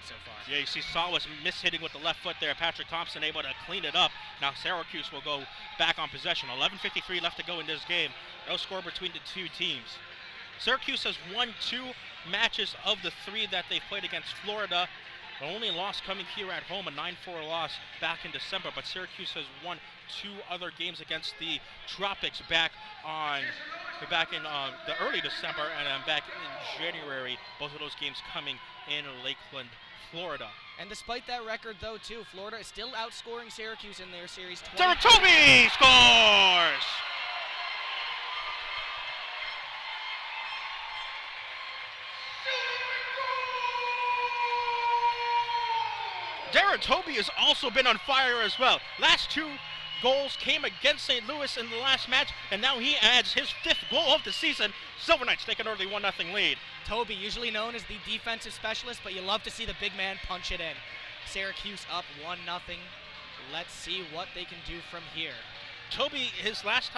so far. Yeah, you see Salas mishitting with the left foot there. Patrick Thompson able to clean it up. Now Syracuse will go back on possession. 11:53 left to go in this game. No score between the two teams. Syracuse has won 2 matches of the 3 that they've played against Florida. The only loss coming here at home, a 9-4 loss back in December, but Syracuse has won 2 other games against the Tropics back in the early December and then back in January. Both of those games coming in Lakeland, Florida. And despite that record, though, too, Florida is still outscoring Syracuse in their series. Toby scores! Darren Toby has also been on fire as well. Last 2 goals came against St. Louis in the last match, and now he adds his 5th goal of the season. Silver Knights take an early 1-0 lead. Toby, usually known as the defensive specialist, but you love to see the big man punch it in. Syracuse up 1-0. Let's see what they can do from here. Toby, in his last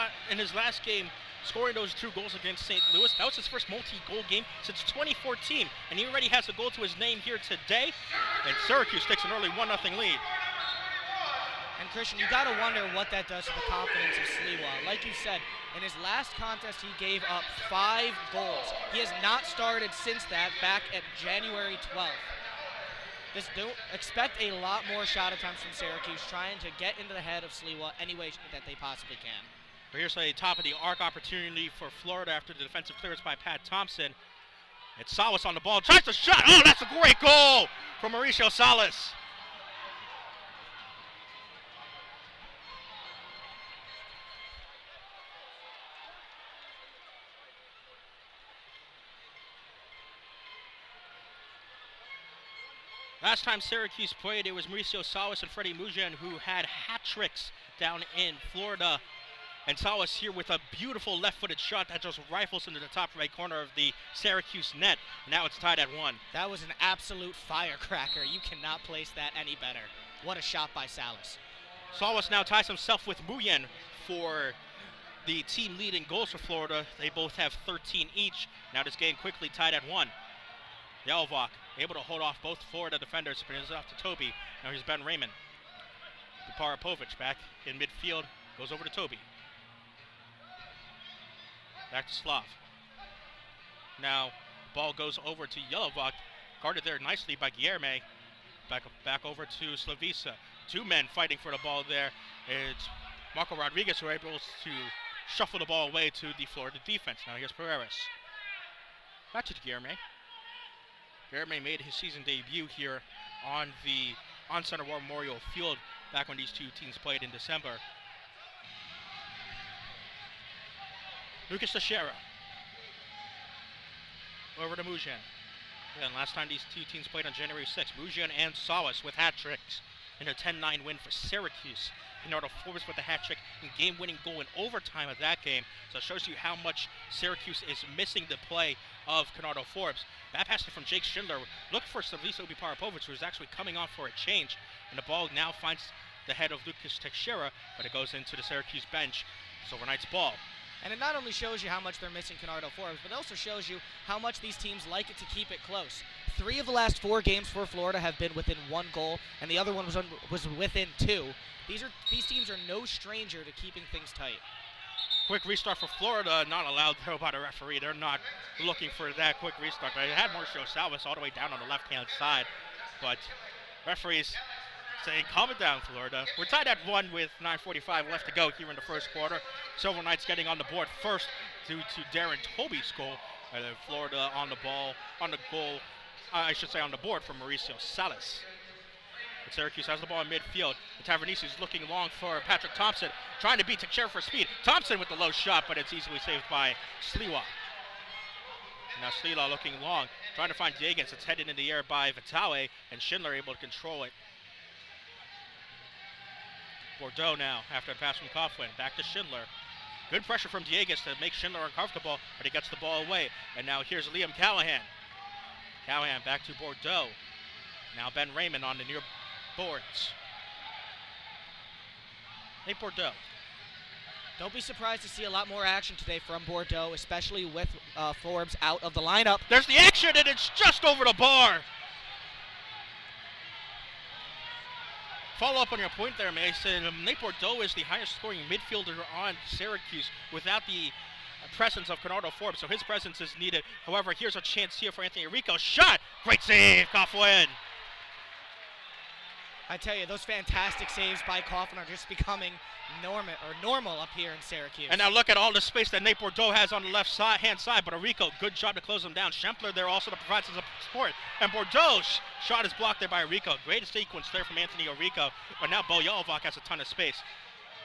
game, scoring those 2 goals against St. Louis. That was his first multi-goal game since 2014, and he already has a goal to his name here today. And Syracuse takes an early 1-0 lead. And Christian, you gotta wonder what that does to the confidence of Sliwa. Like you said, in his last contest, he gave up 5 goals. He has not started since that, back at January 12th. Don't expect a lot more shot attempts from Syracuse, trying to get into the head of Sliwa any way that they possibly can. Here's a top of the arc opportunity for Florida after the defensive clearance by Pat Thompson. It's Salas on the ball, tries to shot. Oh, that's a great goal from Mauricio Salas. Last time Syracuse played, it was Mauricio Salas and Freddie Mugen who had hat tricks down in Florida. And Salas here with a beautiful left-footed shot that just rifles into the top right corner of the Syracuse net. Now it's tied at 1. That was an absolute firecracker. You cannot place that any better. What a shot by Salas. Salas now ties himself with Muyen for the team lead in goals for Florida. They both have 13 each. Now this game quickly tied at 1. Yelvok able to hold off both Florida defenders, but it's off to Toby. Now here's Ben Raymond. Parapovich back in midfield, goes over to Toby. Back to Slav. Now, ball goes over to Yelvok, guarded there nicely by Guilherme. Back over to Slavisa. 2 men fighting for the ball there. It's Marco Rodriguez who are able to shuffle the ball away to the Florida defense. Now here's Pereira. Back to Guilherme. Guilherme made his season debut here on Center War Memorial Field back when these 2 teams played in December. Lucas Teixeira. Over to Mugen. And last time these 2 teams played on January 6th, Mugen and Salas with hat tricks in a 10-9 win for Syracuse. Bernardo Forbes with the hat trick and game-winning goal in overtime of that game. So it shows you how much Syracuse is missing the play of Bernardo Forbes. That pass from Jake Schindler, looking for Slavisa Parapovich, who is actually coming on for a change. And the ball now finds the head of Lucas Teixeira, but it goes into the Syracuse bench. Silver Knights ball. And it not only shows you how much they're missing Bernardo Forbes, but it also shows you how much these teams like it to keep it close. 3 of the last 4 games for Florida have been within 1 goal, and the other one was within 2. These teams are no stranger to keeping things tight. Quick restart for Florida, not allowed though by the referee. They're not looking for that quick restart. But it had Mauricio Salvas all the way down on the left-hand side. But referees saying, calm it down, Florida. We're tied at 1 with 9:45 left to go here in the first quarter. Silver Knights getting on the board first due to Darren Toby's goal. And then Florida on the board for Mauricio Salas. But Syracuse has the ball in midfield. The Tavernese is looking long for Patrick Thompson, trying to beat Teixeira for speed. Thompson with the low shot, but it's easily saved by Sliwa. Now Sliwa looking long, trying to find Diegas. It's headed in the air by Vitale, and Schindler able to control it. Bordeaux now, after a pass from Coughlin, back to Schindler. Good pressure from Diegas to make Schindler uncomfortable, but he gets the ball away. And now here's Liam Callahan. Callahan back to Bordeaux. Now Ben Raymond on the near boards. Nate Bordeaux. Don't be surprised to see a lot more action today from Bordeaux, especially with Forbes out of the lineup. There's the action, and it's just over the bar. follow up on your point there, Mason. Nate Bordeaux is the highest scoring midfielder on Syracuse without the presence of Canardo Forbes, so his presence is needed. However, here's a chance here for Anthony Rico. Shot! Great save, Coughlin. I tell you, those fantastic saves by Coughlin are just becoming normal up here in Syracuse. And now look at all the space that Nate Bordeaux has on the left side, hand side, but Rico, good job to close him down. Schempler there also to provide some support. And Bordeaux's shot is blocked there by Rico. Great sequence there from Anthony Rico, but now Bo Yelovak has a ton of space.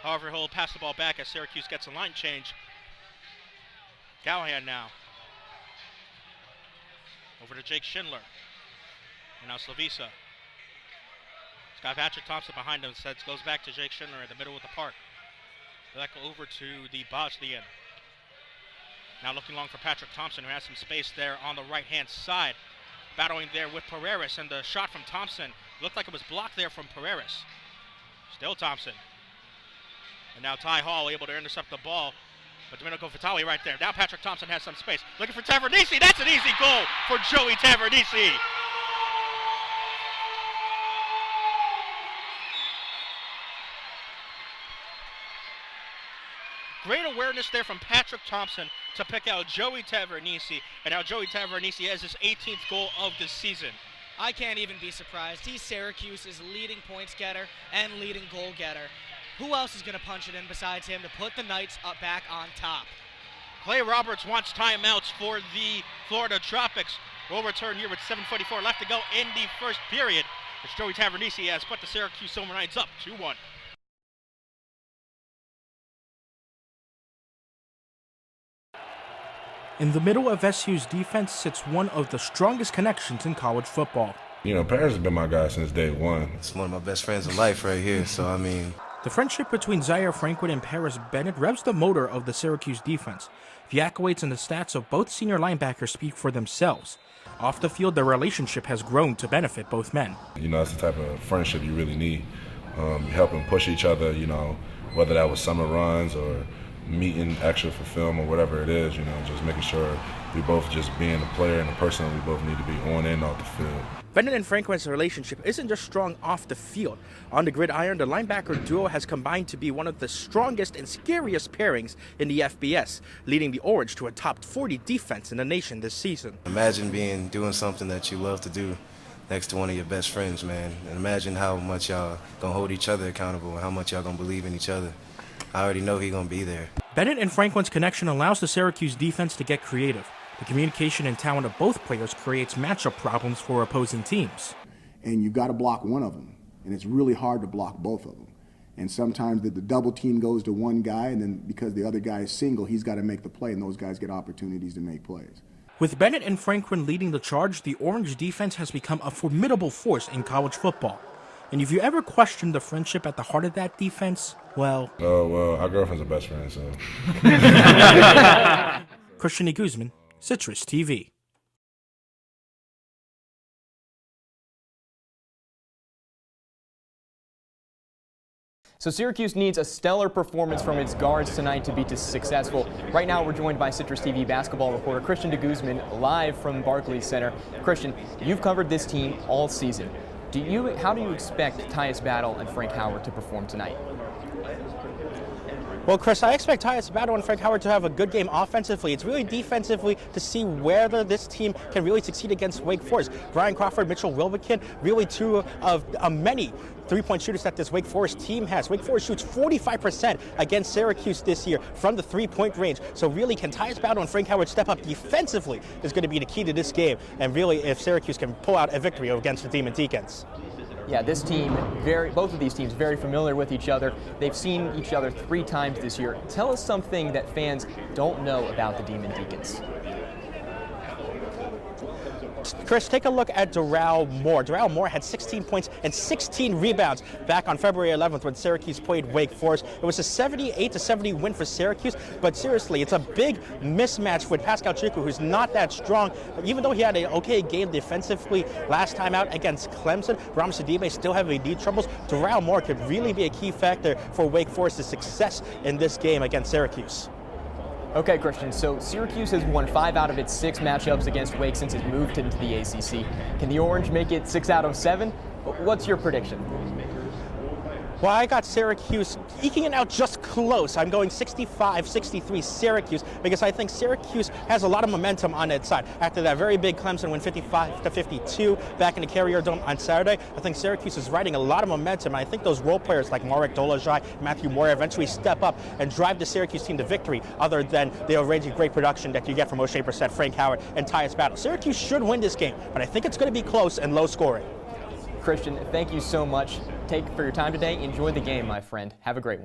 However, he'll pass the ball back as Syracuse gets a line change. Callahan now. Over to Jake Schindler. And now Slavisa. He's got Patrick Thompson behind him. Goes back to Jake Schindler in the middle of the park. Back over to the Bosnian. Now looking long for Patrick Thompson, who has some space there on the right-hand side. Battling there with Pereiras, and the shot from Thompson looked like it was blocked there from Pereiras. Still Thompson. And now Ty Hall able to intercept the ball. But Domenico Vitale right there. Now Patrick Thompson has some space. Looking for Tavernisi. That's an easy goal for Joey Tavernisi. Great awareness there from Patrick Thompson to pick out Joey Tavernisi. And now Joey Tavernisi has his 18th goal of the season. I can't even be surprised. He's Syracuse's leading points getter and leading goal getter. Who else is going to punch it in besides him to put the Knights up back on top? Clay Roberts wants timeouts for the Florida Tropics. We'll return here with 7:44 left to go in the first period. It's Joey Tavernisi has put the Syracuse Silver Knights up 2-1. In the middle of SU's defense sits one of the strongest connections in college football. You know, Paris has been my guy since day one. It's one of my best friends in life right here, so I mean... The friendship between Zaire Franklin and Paris Bennett revs the motor of the Syracuse defense. The accolades and the stats of both senior linebackers speak for themselves. Off the field, their relationship has grown to benefit both men. You know, that's the type of friendship you really need. You help and push each other, you know, whether that was summer runs or meeting extra for film or whatever it is, you know, just making sure we both just being the player and the person that we both need to be on and off the field. Bennett and Franklin's relationship isn't just strong off the field. On the gridiron, the linebacker duo has combined to be one of the strongest and scariest pairings in the FBS, leading the Orange to a top 40 defense in the nation this season. Imagine doing something that you love to do next to one of your best friends, man. And imagine how much y'all gonna hold each other accountable and how much y'all gonna believe in each other. I already know he's gonna be there. Bennett and Franklin's connection allows the Syracuse defense to get creative. The communication and talent of both players creates matchup problems for opposing teams. And you got to block one of them, and it's really hard to block both of them. And sometimes the double team goes to one guy, and then because the other guy is single, he's got to make the play, and those guys get opportunities to make plays. With Bennett and Franklin leading the charge, the Orange defense has become a formidable force in college football. And if you ever questioned the friendship at the heart of that defense, well... Oh, well, our girlfriends are best friends, so... Christian E. Guzman, Citrus TV. So Syracuse needs a stellar performance from its guards tonight to be successful. Right now we're joined by Citrus TV basketball reporter Christian de Guzman live from Barclays Center. Christian, you've covered this team all season. How do you expect Tyus Battle and Frank Howard to perform tonight? Well, Chris, I expect Tyus Battle and Frank Howard to have a good game offensively. It's really defensively to see whether this team can really succeed against Wake Forest. Brian Crawford, Mitchell Wilbekin, really two of many three-point shooters that this Wake Forest team has. Wake Forest shoots 45% against Syracuse this year from the three-point range. So really, can Tyus Battle and Frank Howard step up defensively is going to be the key to this game. And really, if Syracuse can pull out a victory against the Demon Deacons. Yeah, this team, both of these teams, very familiar with each other. They've seen each other 3 times this year. Tell us something that fans don't know about the Demon Deacons. Chris, take a look at Darrell Moore. Darrell Moore had 16 points and 16 rebounds back on February 11th when Syracuse played Wake Forest. It was a 78-70 win for Syracuse, but seriously, it's a big mismatch with Pascal Chiku, who's not that strong. Even though he had an okay game defensively last time out against Clemson, Ram Sidibe still having knee troubles. Darrell Moore could really be a key factor for Wake Forest's success in this game against Syracuse. Okay, Christian, so Syracuse has won 5 out of its 6 matchups against Wake since it moved into the ACC. Can the Orange make it 6 out of 7? What's your prediction? Well, I got Syracuse eking it out just close. I'm going 65-63 Syracuse because I think Syracuse has a lot of momentum on its side. After that very big Clemson win 55-52 back in the Carrier Dome on Saturday, I think Syracuse is riding a lot of momentum. I think those role players like Marek Dolajai, Matthew Moyer eventually step up and drive the Syracuse team to victory, other than the already great production that you get from O'Shea Brissett, Frank Howard, and Tyus Battle. Syracuse should win this game, but I think it's going to be close and low scoring. Christian, thank you so much for your time today. Enjoy the game, my friend. Have a great one.